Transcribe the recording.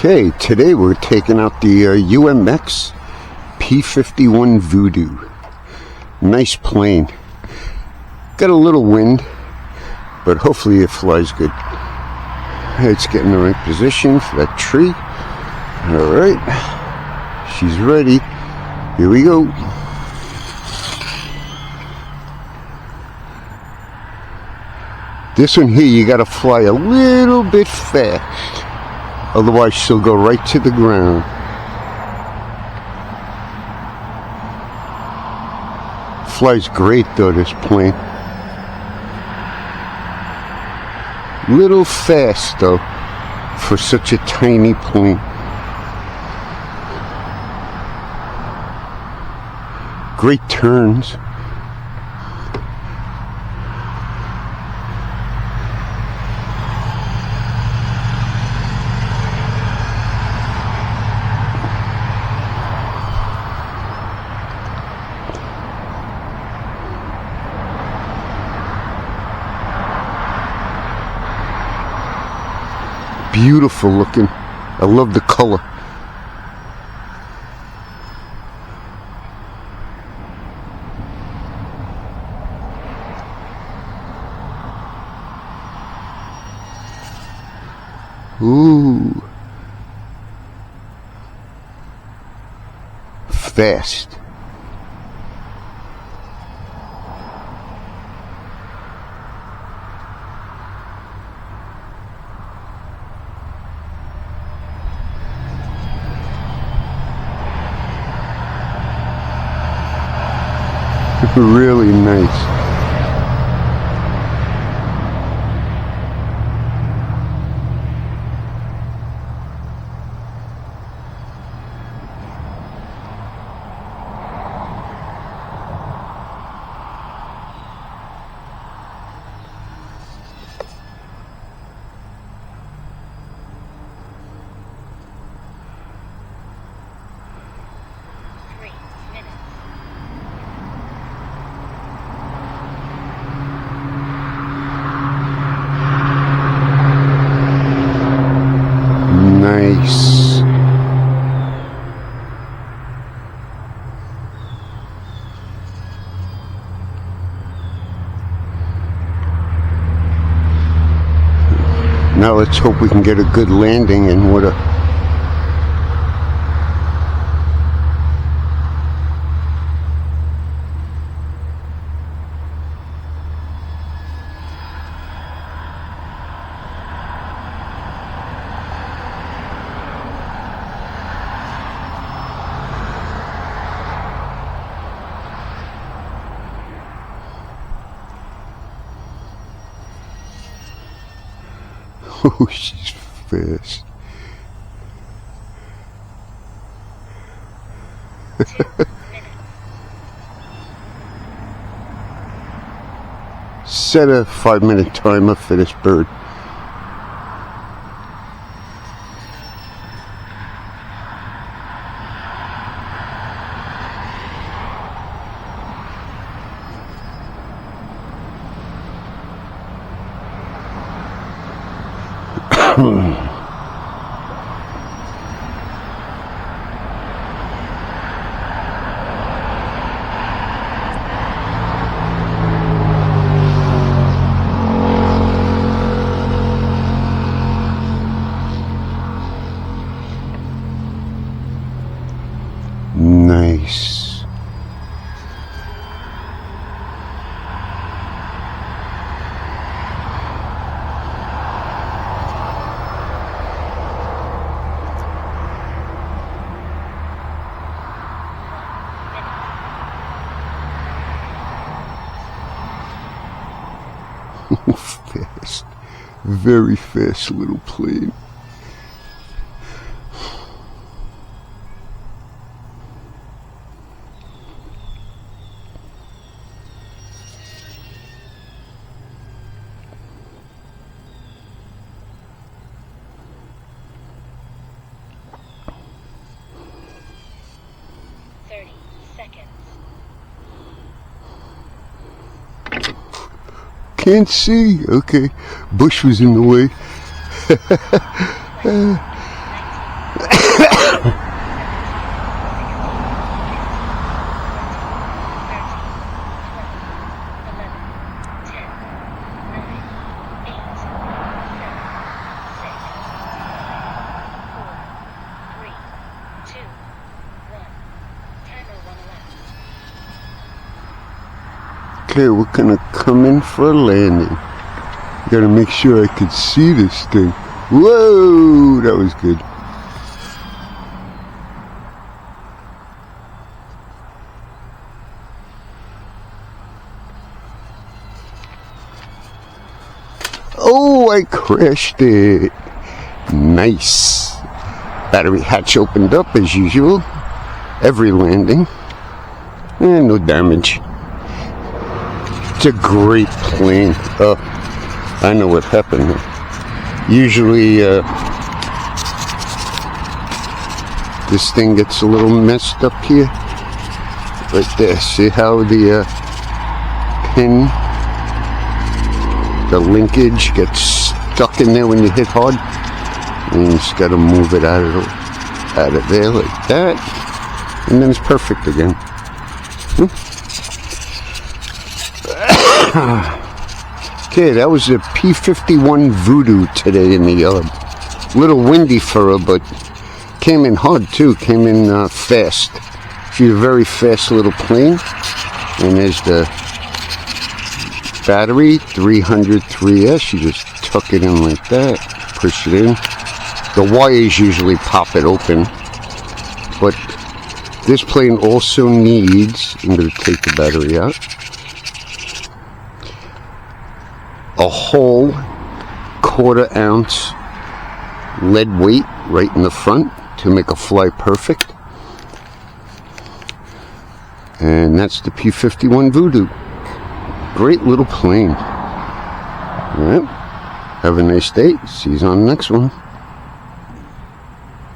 Okay, today we're taking out the UMX p51 Voodoo. Nice plane. Got a little wind, but hopefully it flies good. It's getting the right position for that tree. Alright, she's ready. Here we go. This one here, you gotta fly a little bit fast. Otherwise, she'll go right to the ground. Flies great though, this plane. Little fast though, for such a tiny plane. Great turns. Beautiful looking. I love the color. Ooh. Fast. Really nice. Nice. Now let's hope we can get a good landing and what a oh, she's fast. Set a 5-minute timer for this bird. Nice. Fast. Very fast little plane. Can't see. Okay. Bush was in the way. Okay, we're gonna come in for a landing. Gotta make sure I could see this thing. Whoa, that was good. Oh, I crashed it. Nice. Battery hatch opened up as usual. Every landing. And no damage. It's a great plane. Oh, I know what happened. Usually, this thing gets a little messed up here. Right there. See how the pin, the linkage gets stuck in there when you hit hard? And you just got to move it out of there like that. And then it's perfect again. Okay, that was a p51 voodoo today in the yard. Little windy for her, but came in hard too. Came in fast. She's a very fast little plane. And there's the battery, 303S. You just tuck it in like that, push it in. The wires usually pop it open, but this plane also needs, I'm going to take the battery out, a whole 1/4 ounce lead weight right in the front to make a fly perfect. And that's the p51 Voodoo. Great little plane. All right. Have a nice day. See you on the next one.